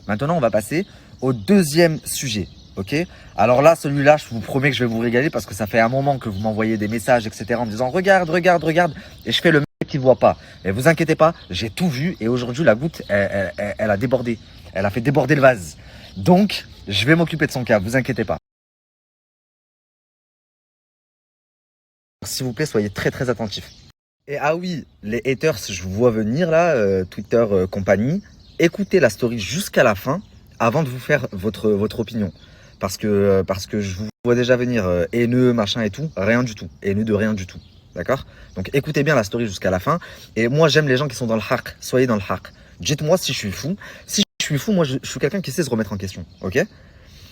Maintenant, on va passer au deuxième sujet. Ok? Alors là, celui-là, je vous promets que je vais vous régaler parce que ça fait un moment que vous m'envoyez des messages, etc. en me disant regarde, regarde, regarde. Et je fais le mec qui ne voit pas. Mais vous inquiétez pas, j'ai tout vu et aujourd'hui, la goutte, elle a débordé. Elle a fait déborder le vase. Donc, je vais m'occuper de son cas, vous inquiétez pas. S'il vous plaît, soyez très très attentifs. Et ah oui, les haters, je vous vois venir là, Twitter compagnie. Écoutez la story jusqu'à la fin avant de vous faire votre opinion. Parce que je vous vois déjà venir haineux, machin et tout. Rien du tout. Haineux de rien du tout. D'accord? Donc écoutez bien la story jusqu'à la fin. Et moi, j'aime les gens qui sont dans le haq. Soyez dans le haq. Dites-moi si je suis fou. Si je suis fou, moi, je suis quelqu'un qui sait se remettre en question. Ok?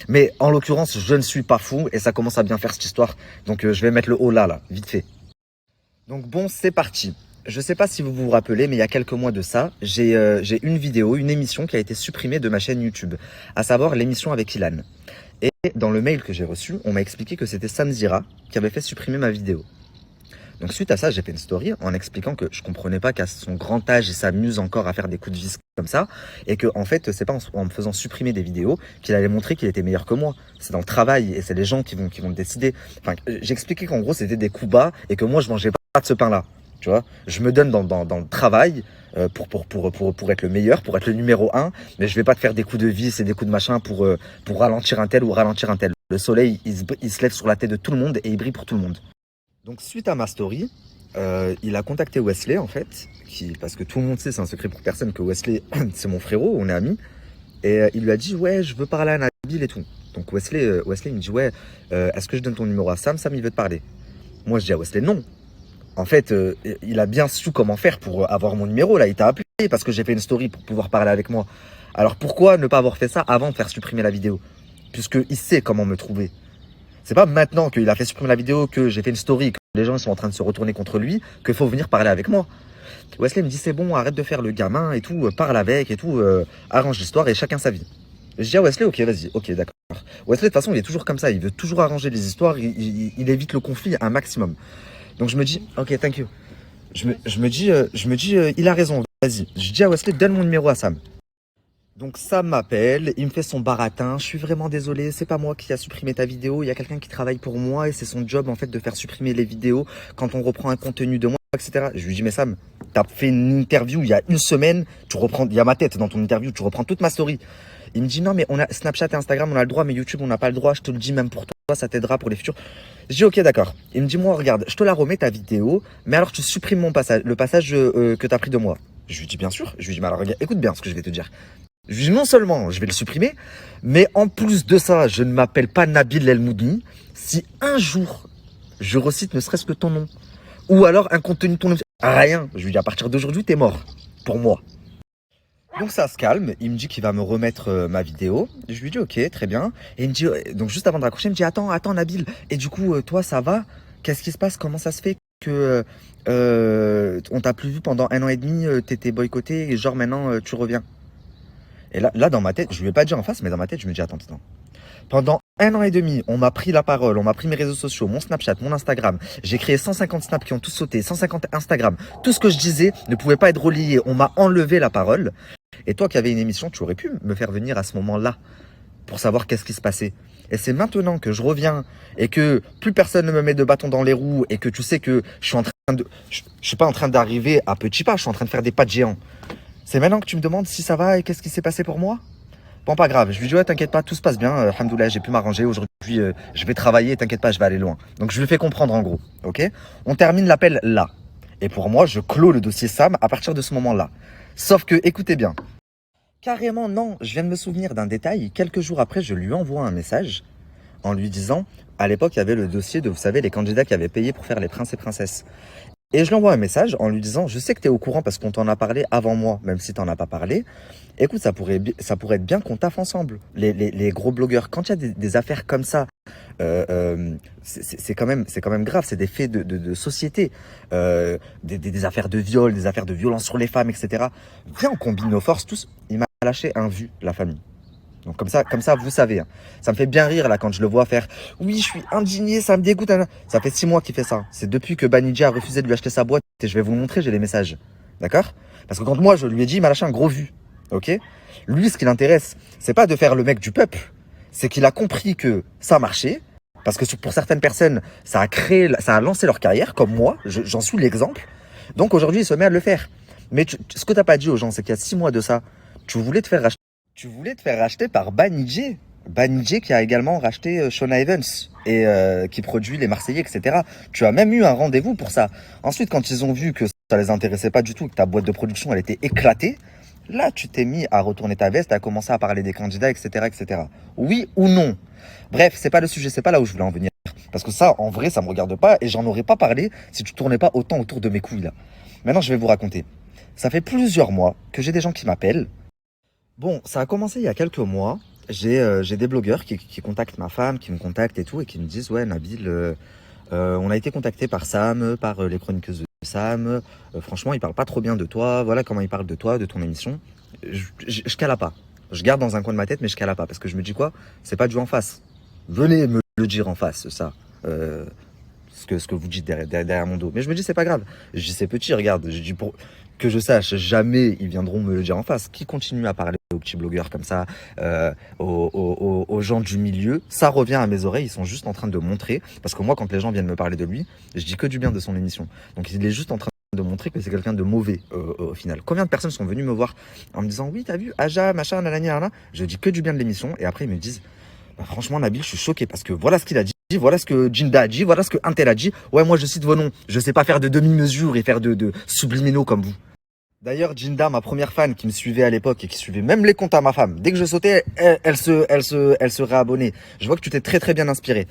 Mais en l'occurrence, je ne suis pas fou et ça commence à bien faire cette histoire. Donc je vais mettre le haut là, vite fait. Donc bon, c'est parti. Je ne sais pas si vous vous rappelez, mais il y a quelques mois de ça, j'ai une vidéo, une émission qui a été supprimée de ma chaîne YouTube, à savoir l'émission avec Ilan. Et dans le mail que j'ai reçu, on m'a expliqué que c'était Samzira qui avait fait supprimer ma vidéo. Donc suite à ça, j'ai fait une story en expliquant que je comprenais pas qu'à son grand âge, il s'amuse encore à faire des coups de vis comme ça, et que en fait, c'est pas en me faisant supprimer des vidéos qu'il allait montrer qu'il était meilleur que moi. C'est dans le travail et c'est les gens qui vont décider. Enfin, j'expliquais qu'en gros, c'était des coups bas et que moi, je mangeais pas de ce pain-là. Tu vois, je me donne dans le travail pour être le meilleur, pour être le numéro un, mais je vais pas te faire des coups de vis et des coups de machin pour ralentir un tel ou ralentir un tel. Le soleil, il se lève sur la tête de tout le monde et il brille pour tout le monde. Donc suite à ma story, il a contacté Wesley en fait, parce que tout le monde sait, c'est un secret pour personne, que Wesley, c'est mon frérot, on est amis. Et il lui a dit, ouais, je veux parler à Nabil et tout. Donc Wesley il me dit, ouais, est-ce que je donne ton numéro à Sam? Sam, il veut te parler. Moi, je dis à Wesley, non. En fait, il a bien su comment faire pour avoir mon numéro, là. Il t'a appelé parce que j'ai fait une story pour pouvoir parler avec moi. Alors pourquoi ne pas avoir fait ça avant de faire supprimer la vidéo? Puisqu'il sait comment me trouver. C'est pas maintenant qu'il a fait supprimer la vidéo, que j'ai fait une story, que les gens sont en train de se retourner contre lui, qu'il faut venir parler avec moi. Wesley me dit, c'est bon, arrête de faire le gamin et tout, parle avec et tout, arrange l'histoire et chacun sa vie. Je dis à Wesley, ok, vas-y, ok, d'accord. Wesley, de toute façon, il est toujours comme ça, il veut toujours arranger les histoires, il évite le conflit un maximum. Donc je me dis, ok, thank you. Je me dis, il a raison, vas-y. Je dis à Wesley, donne mon numéro à Sam. Donc Sam m'appelle, il me fait son baratin, je suis vraiment désolé, c'est pas moi qui a supprimé ta vidéo, il y a quelqu'un qui travaille pour moi et c'est son job en fait de faire supprimer les vidéos quand on reprend un contenu de moi, etc. Je lui dis, mais Sam, t'as fait une interview il y a une semaine, il y a ma tête dans ton interview, tu reprends toute ma story. Il me dit, non mais on a Snapchat et Instagram, on a le droit, mais YouTube on n'a pas le droit, je te le dis même pour toi, ça t'aidera pour les futurs. Je dis, ok, d'accord. Il me dit, moi regarde, je te la remets ta vidéo, mais alors tu supprimes mon passage, le passage que t'as pris de moi. Je lui dis, bien sûr. Je lui dis, mais alors regarde, écoute bien ce que je vais te dire. Je lui dis, non seulement je vais le supprimer, mais en plus de ça, je ne m'appelle pas Nabil El Moudni. Si un jour, je recite ne serait-ce que ton nom, ou alors un contenu de ton nom, rien. Je lui dis, à partir d'aujourd'hui, t'es mort. Pour moi. Donc ça se calme, il me dit qu'il va me remettre ma vidéo. Je lui dis, ok, très bien. Et il me dit, donc juste avant de raccrocher, il me dit, attends Nabil. Et du coup, toi, ça va? Qu'est-ce qui se passe? Comment ça se fait que on t'a plus vu pendant 1 an et demi, t'étais boycotté et genre maintenant tu reviens? Et là, dans ma tête, je ne lui ai pas dit en face, mais dans ma tête, je me dis, attends. Pendant 1 an et demi, on m'a pris la parole, on m'a pris mes réseaux sociaux, mon Snapchat, mon Instagram. J'ai créé 150 snaps qui ont tous sauté, 150 Instagram. Tout ce que je disais ne pouvait pas être relié. On m'a enlevé la parole. Et toi qui avais une émission, tu aurais pu me faire venir à ce moment-là pour savoir qu'est-ce qui se passait. Et c'est maintenant que je reviens et que plus personne ne me met de bâton dans les roues et que tu sais que je suis en train de... Je suis pas en train d'arriver à petits pas, je suis en train de faire des pas de géant. C'est maintenant que tu me demandes si ça va et qu'est-ce qui s'est passé pour moi? Bon, pas grave. Je lui dis, ouais, t'inquiète pas, tout se passe bien. Alhamdoulilah, j'ai pu m'arranger. Aujourd'hui, je vais travailler, t'inquiète pas, je vais aller loin. Donc, je lui fais comprendre en gros. Ok? On termine l'appel là. Et pour moi, je clôt le dossier Sam à partir de ce moment-là. Sauf que, écoutez bien. Carrément, non. Je viens de me souvenir d'un détail. Quelques jours après, je lui envoie un message en lui disant, à l'époque, il y avait le dossier de, vous savez, les candidats qui avaient payé pour faire les princes et princesses. Et je lui envoie un message en lui disant, je sais que tu es au courant parce qu'on t'en a parlé avant moi, même si tu n'en as pas parlé. Écoute, ça pourrait être bien qu'on taffe ensemble. Les gros blogueurs, quand il y a des affaires comme ça, c'est quand même grave. C'est des faits de société, des affaires de viol, des affaires de violence sur les femmes, etc. Viens, on combine nos forces tous. Il m'a lâché un vu, la famille. Donc comme ça, vous savez, hein. Ça me fait bien rire là quand je le vois faire. Oui, je suis indigné, ça me dégoûte. Hein. Ça fait 6 mois qu'il fait ça. C'est depuis que Banidja a refusé de lui acheter sa boîte. Et je vais vous le montrer, j'ai les messages. D'accord? Parce que quand moi je lui ai dit, il m'a lâché un gros vu. Ok? Lui, ce qui l'intéresse, c'est pas de faire le mec du peuple. C'est qu'il a compris que ça marchait. Parce que pour certaines personnes, ça a lancé leur carrière, comme moi, j'en suis l'exemple. Donc aujourd'hui, il se met à le faire. Mais ce que tu n'as pas dit aux gens, c'est qu'il y a 6 mois de ça, tu voulais te faire racheter par Banijé. Banijé qui a également racheté Shona Evans et qui produit les Marseillais, etc. Tu as même eu un rendez-vous pour ça. Ensuite, quand ils ont vu que ça les intéressait pas du tout, que ta boîte de production, elle était éclatée, là, tu t'es mis à retourner ta veste, à commencer à parler des candidats, etc., etc. Oui ou non? Bref, c'est pas le sujet, c'est pas là où je voulais en venir. Parce que ça, en vrai, ça me regarde pas et j'en aurais pas parlé si tu tournais pas autant autour de mes couilles là. Maintenant, je vais vous raconter. Ça fait plusieurs mois que j'ai des gens qui m'appellent. Bon, ça a commencé il y a quelques mois. J'ai des blogueurs qui contactent ma femme, qui me contactent et tout, et qui me disent ouais, Nabil, on a été contacté par Sam, par les chroniqueuses de Sam. Franchement, il parle pas trop bien de toi. Voilà comment il parle de toi, de ton émission. Je cala pas. Je garde dans un coin de ma tête, mais je cala pas parce que je me dis quoi? C'est pas du en face. Venez me le dire en face, ça. Ce que vous dites derrière mon dos. Mais je me dis, c'est pas grave. Je dis, c'est petit, regarde. Je dis, pour que je sache, jamais ils viendront me le dire en face. Qui continue à parler aux petits blogueurs comme ça, aux gens du milieu, ça revient à mes oreilles. Ils sont juste en train de montrer. Parce que moi, quand les gens viennent me parler de lui, je dis que du bien de son émission. Donc, il est juste en train de montrer que c'est quelqu'un de mauvais au final. Combien de personnes sont venues me voir en me disant, oui, t'as vu, Aja, machin, nanani, nanana. Je dis que du bien de l'émission. Et après, ils me disent, bah, franchement, Nabil, je suis choqué parce que voilà ce qu'il a dit. Voilà ce que Jinda a dit, voilà ce que Intel a dit. Ouais, moi je cite vos noms. Je sais pas faire de demi-mesure et faire de subliminaux comme vous. D'ailleurs, Jinda, ma première fan qui me suivait à l'époque et qui suivait même les comptes à ma femme, dès que je sautais, elle se réabonnait. Je vois que tu t'es très très bien inspiré.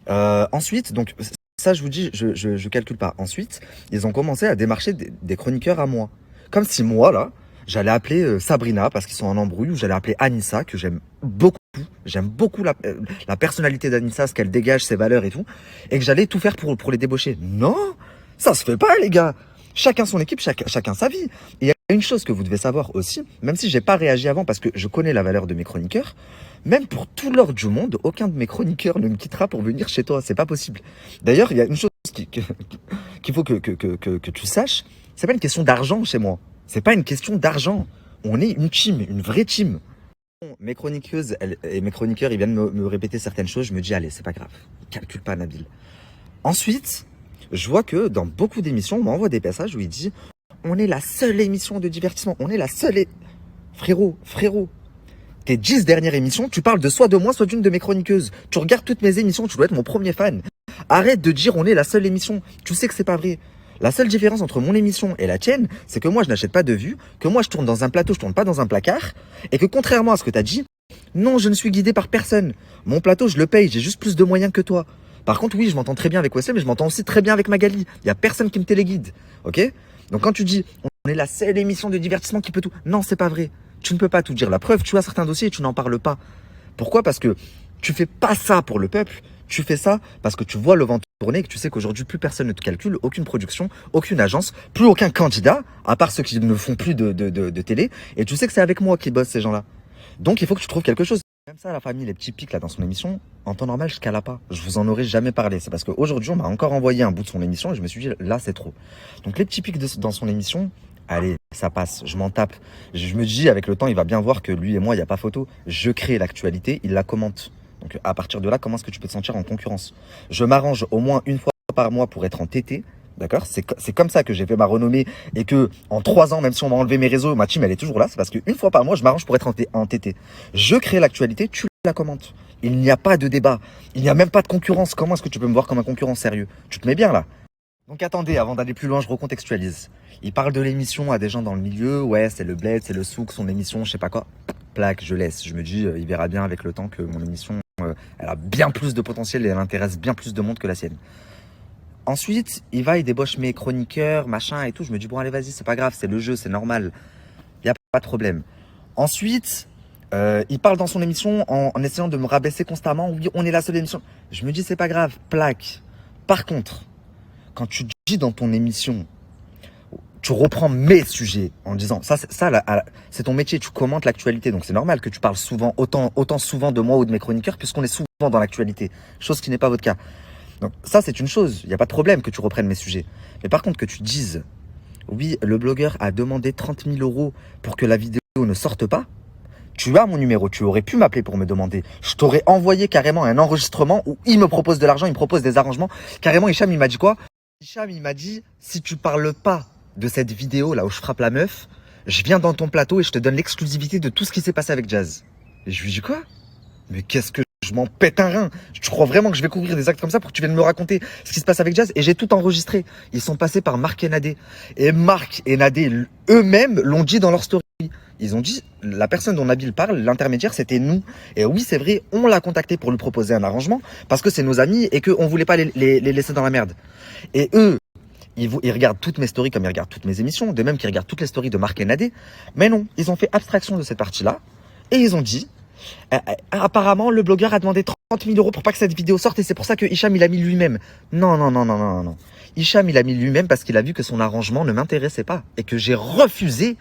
Ensuite, donc ça je vous dis, je calcule pas. Ensuite, ils ont commencé à démarcher des chroniqueurs à moi. Comme si moi, là, j'allais appeler Sabrina parce qu'ils sont en embrouille, ou j'allais appeler Anissa, que j'aime beaucoup. J'aime beaucoup la personnalité d'Anissa, ce qu'elle dégage, ses valeurs et tout. Et que j'allais tout faire pour les débaucher. Non, ça se fait pas, les gars. Chacun son équipe, chacun sa vie. Et il y a une chose que vous devez savoir aussi, même si j'ai pas réagi avant parce que je connais la valeur de mes chroniqueurs, même pour tout l'or du monde, aucun de mes chroniqueurs ne me quittera pour venir chez toi. C'est pas possible. D'ailleurs, il y a une chose qu'il faut que tu saches, c'est pas une question d'argent chez moi. C'est pas une question d'argent. On est une team, une vraie team. Mes chroniqueuses et mes chroniqueurs, ils viennent me répéter certaines choses. Je me dis, allez, c'est pas grave. Calcule pas, Nabil. Ensuite, je vois que dans beaucoup d'émissions, on m'envoie des messages où il dit, on est la seule émission de divertissement. On est la seule. Frérot, tes 10 dernières émissions, tu parles de soit de moi, soit d'une de mes chroniqueuses. Tu regardes toutes mes émissions, tu dois être mon premier fan. Arrête de dire, on est la seule émission. Tu sais que c'est pas vrai. La seule différence entre mon émission et la tienne, c'est que moi, je n'achète pas de vues, que moi, je tourne dans un plateau, je tourne pas dans un placard, et que contrairement à ce que tu as dit, non, je ne suis guidé par personne. Mon plateau, je le paye, j'ai juste plus de moyens que toi. Par contre, oui, je m'entends très bien avec Wesley, mais je m'entends aussi très bien avec Magali. Il n'y a personne qui me téléguide, ok? Donc quand tu dis, on est la seule émission de divertissement qui peut tout, non, c'est pas vrai. Tu ne peux pas tout dire. La preuve, tu as certains dossiers et tu n'en parles pas. Pourquoi? Parce que tu fais pas ça pour le peuple. Tu fais ça parce que tu vois le vent tourner et que tu sais qu'aujourd'hui, plus personne ne te calcule, aucune production, aucune agence, plus aucun candidat, à part ceux qui ne font plus de télé. Et tu sais que c'est avec moi qu'ils bossent, ces gens-là. Donc, il faut que tu trouves quelque chose. Même ça, la famille, les petits pics là dans son émission, en temps normal, je cala pas. Je vous en aurais jamais parlé. C'est parce qu'aujourd'hui, on m'a encore envoyé un bout de son émission et je me suis dit, là, c'est trop. Donc, les petits pics dans son émission, allez, ça passe, je m'en tape. Je me dis, avec le temps, il va bien voir que lui et moi, il n'y a pas photo. Je crée l'actualité, il la commente. Donc à partir de là, comment est-ce que tu peux te sentir en concurrence? Je m'arrange au moins une fois par mois pour être en TT. D'accord? C'est comme ça que j'ai fait ma renommée et que en 3 ans, même si on m'a enlevé mes réseaux, ma team elle est toujours là. C'est parce qu'une fois par mois, je m'arrange pour être en TT. Je crée l'actualité, tu la commentes. Il n'y a pas de débat. Il n'y a même pas de concurrence. Comment est-ce que tu peux me voir comme un concurrent sérieux? Tu te mets bien là. Donc attendez, avant d'aller plus loin, je recontextualise. Il parle de l'émission à des gens dans le milieu. Ouais, c'est le bled, c'est le souk, son émission, je sais pas quoi. Plaque, je laisse. Je me dis, il verra bien avec le temps que mon émission, elle a bien plus de potentiel et elle intéresse bien plus de monde que la sienne. Ensuite, il débauche mes chroniqueurs, machin et tout. Je me dis, bon, allez, vas-y, c'est pas grave, c'est le jeu, c'est normal. Il n'y a pas de problème. Ensuite, il parle dans son émission en essayant de me rabaisser constamment. Oui, on est la seule émission. Je me dis, c'est pas grave, plaque. Par contre, quand tu dis dans ton émission, tu reprends mes sujets en disant, c'est ton métier, tu commentes l'actualité. Donc c'est normal que tu parles souvent, autant souvent de moi ou de mes chroniqueurs, puisqu'on est souvent dans l'actualité. Chose qui n'est pas votre cas. Donc ça, c'est une chose. Il n'y a pas de problème que tu reprennes mes sujets. Mais par contre, que tu dises, oui, le blogueur a demandé 30 000 € pour que la vidéo ne sorte pas. Tu as mon numéro, tu aurais pu m'appeler pour me demander. Je t'aurais envoyé carrément un enregistrement où il me propose de l'argent, il me propose des arrangements. Carrément, Hicham, il m'a dit quoi? Hicham, il m'a dit, si tu parles pas de cette vidéo là où je frappe la meuf, je viens dans ton plateau et je te donne l'exclusivité de tout ce qui s'est passé avec Jazz. Et je lui dis quoi? Mais qu'est-ce que je m'en pète un rein? Tu crois vraiment que je vais couvrir des actes comme ça pour que tu viennes me raconter ce qui se passe avec Jazz? Et j'ai tout enregistré. Ils sont passés par Marc et Nadé. Et Marc et Nadé eux-mêmes l'ont dit dans leur story. Ils ont dit, la personne dont Nabil parle, l'intermédiaire, c'était nous. Et oui, c'est vrai, on l'a contacté pour lui proposer un arrangement parce que c'est nos amis et qu'on voulait pas les laisser dans la merde. Et eux, ils regardent toutes mes stories comme ils regardent toutes mes émissions, de même qu'ils regardent toutes les stories de Marc et Nadé. Mais non, ils ont fait abstraction de cette partie-là et ils ont dit, apparemment, le blogueur a demandé 30 000 € pour pas que cette vidéo sorte et c'est pour ça que Hicham, il a mis lui-même. Non, non, non, non, non, non. Hicham, il a mis lui-même parce qu'il a vu que son arrangement ne m'intéressait pas et que j'ai refusé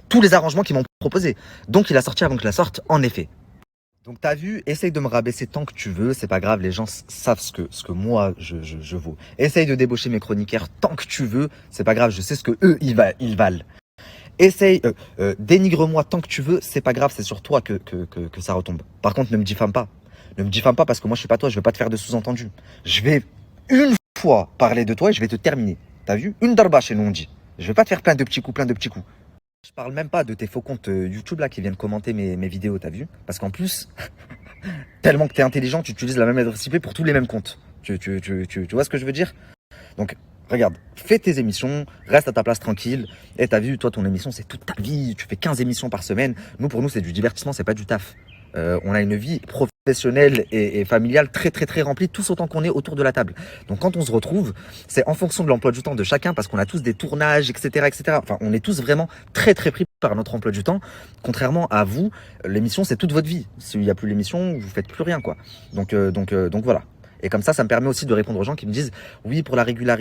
tous les arrangements qu'ils m'ont proposés. Donc, il a sorti avant que je la sorte, en effet. Donc, t'as vu, essaye de me rabaisser tant que tu veux, c'est pas grave, les gens savent ce que moi, je vaux. Essaye de débaucher mes chroniqueurs tant que tu veux, c'est pas grave, je sais ce que eux, ils valent. Essaye, dénigre-moi tant que tu veux, c'est pas grave, c'est sur toi que ça retombe. Par contre, ne me diffame pas. Ne me diffame pas parce que moi, je suis pas toi, je vais pas te faire de sous-entendu. Je vais une fois parler de toi et je vais te terminer. T'as vu? Une darba chez nous, on dit. Je vais pas te faire plein de petits coups, plein de petits coups. Je parle même pas de tes faux comptes YouTube là qui viennent commenter mes vidéos, t'as vu? Parce qu'en plus, tellement que t'es intelligent, tu utilises la même adresse IP pour tous les mêmes comptes. Tu vois ce que je veux dire? Donc, regarde, fais tes émissions, reste à ta place tranquille. Et t'as vu, toi, ton émission, c'est toute ta vie. Tu fais 15 émissions par semaine. Nous, pour nous, c'est du divertissement, c'est pas du taf. On a une vie professionnelle et familiale très, très, très remplie, tous autant qu'on est autour de la table. Donc, quand on se retrouve, c'est en fonction de l'emploi du temps de chacun, parce qu'on a tous des tournages, etc., etc. Enfin, on est tous vraiment très, très pris par notre emploi du temps. Contrairement à vous, l'émission, c'est toute votre vie. S'il n'y a plus l'émission, vous faites plus rien, quoi. Donc voilà. Et comme ça me permet aussi de répondre aux gens qui me disent oui, pour la régularité,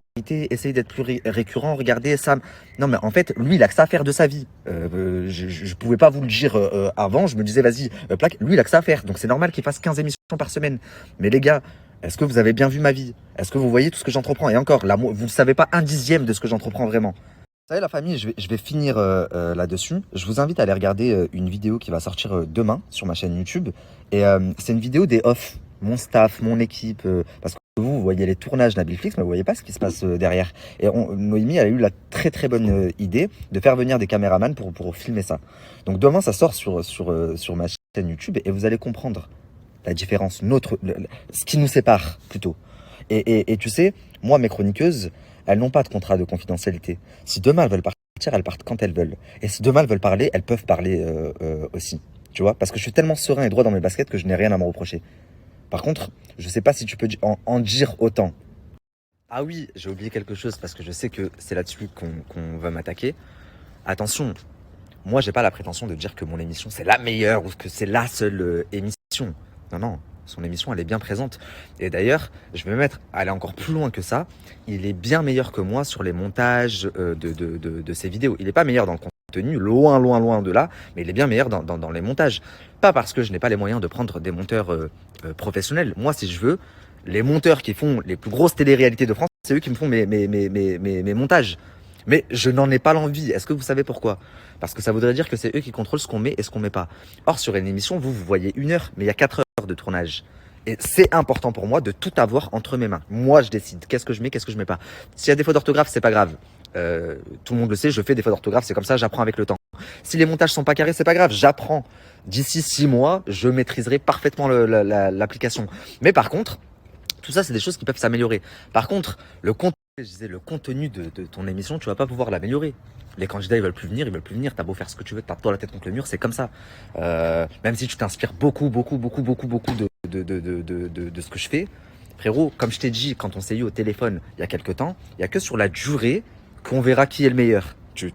essaye d'être plus récurrent, regardez ça. Non, mais en fait, lui, il a que ça à faire de sa vie. Je pouvais pas vous le dire avant, je me disais vas-y, plaque. Lui, il a que ça à faire. Donc c'est normal qu'il fasse 15 émissions par semaine. Mais les gars, est-ce que vous avez bien vu ma vie? Est-ce que vous voyez tout ce que j'entreprends? Et encore, là, vous ne savez pas un dixième de ce que j'entreprends vraiment. Vous savez, la famille, je vais finir là-dessus. Je vous invite à aller regarder une vidéo qui va sortir demain sur ma chaîne YouTube. Et c'est une vidéo des off. Mon staff, mon équipe, parce que vous voyez les tournages Nabilflix, mais vous voyez pas ce qui se passe derrière. Et Noémie, elle a eu la très très bonne idée de faire venir des caméramans pour filmer ça. Donc demain, ça sort sur ma chaîne YouTube et vous allez comprendre la différence, ce qui nous sépare plutôt. Et tu sais, moi, mes chroniqueuses, elles n'ont pas de contrat de confidentialité. Si demain elles veulent partir, elles partent quand elles veulent. Et si demain elles veulent parler, elles peuvent parler aussi. Tu vois, parce que je suis tellement serein et droit dans mes baskets que je n'ai rien à me reprocher. Par contre, je ne sais pas si tu peux en dire autant. Ah oui, j'ai oublié quelque chose parce que je sais que c'est là-dessus qu'on va m'attaquer. Attention, moi, j'ai pas la prétention de dire que mon émission, c'est la meilleure ou que c'est la seule émission. Non, non, son émission, elle est bien présente. Et d'ailleurs, je vais aller encore plus loin que ça. Il est bien meilleur que moi sur les montages de ses vidéos. Il n'est pas meilleur dans le contenu, loin, loin, loin de là, mais il est bien meilleur dans les montages. Pas parce que je n'ai pas les moyens de prendre des monteurs professionnels. Moi, si je veux, les monteurs qui font les plus grosses télé-réalités de France, c'est eux qui me font mes montages. Mais je n'en ai pas l'envie. Est-ce que vous savez pourquoi? Parce que ça voudrait dire que c'est eux qui contrôlent ce qu'on met et ce qu'on met pas. Or, sur une émission, vous voyez 1 heure, mais il y a 4 heures de tournage. Et c'est important pour moi de tout avoir entre mes mains. Moi, je décide qu'est-ce que je mets, qu'est-ce que je mets pas. S'il y a des fautes d'orthographe, c'est pas grave. Tout le monde le sait, je fais des fautes d'orthographe, c'est comme ça, j'apprends avec le temps. Si les montages sont pas carrés, c'est pas grave, j'apprends. D'ici 6 mois, je maîtriserai parfaitement l'application. Mais par contre, tout ça, c'est des choses qui peuvent s'améliorer. Par contre, le contenu de ton émission, tu vas pas pouvoir l'améliorer. Les candidats, ils veulent plus venir, T'as beau faire ce que tu veux, tape-toi la tête contre le mur, c'est comme ça. Même si tu t'inspires beaucoup de ce que je fais, frérot, comme je t'ai dit quand on s'est eu au téléphone il y a quelques temps, il y a que sur la durée qu'on verra qui est le meilleur. Tu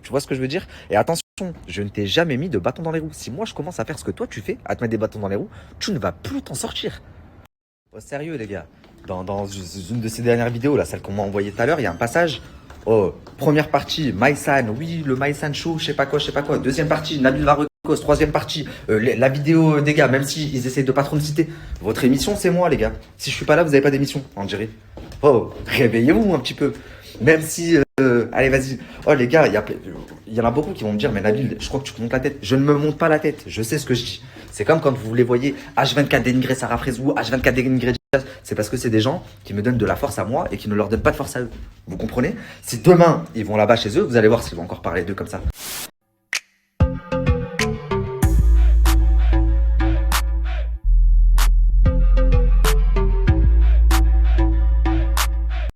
vois ce que je veux dire? Et attention, je ne t'ai jamais mis de bâton dans les roues. Si moi je commence à faire ce que toi tu fais, à te mettre des bâtons dans les roues, tu ne vas plus t'en sortir. Au sérieux les gars, dans une de ces dernières vidéos, là, celle qu'on m'a envoyée tout à l'heure, il y a un passage. Oh, première partie, Maïsan, oui, le Maïsan Show, je sais pas quoi. Deuxième partie, Nabil Varrecos. Troisième partie, la vidéo des gars, même s'ils essayent de pas trop me citer. Votre émission, c'est moi, les gars. Si je suis pas là, vous avez pas d'émission, on dirait. Oh, réveillez-vous un petit peu. Même si, allez, vas-y. Oh, les gars, il y en a beaucoup qui vont me dire, mais Nabil, je crois que tu te montes la tête. Je ne me monte pas la tête. Je sais ce que je dis. C'est comme quand vous les voyez H24 dénigrer Sarah Frézou, H24 dénigrer Jazz. C'est parce que c'est des gens qui me donnent de la force à moi et qui ne leur donnent pas de force à eux. Vous comprenez? Si demain, ils vont là-bas chez eux, vous allez voir s'ils vont encore parler d'eux comme ça.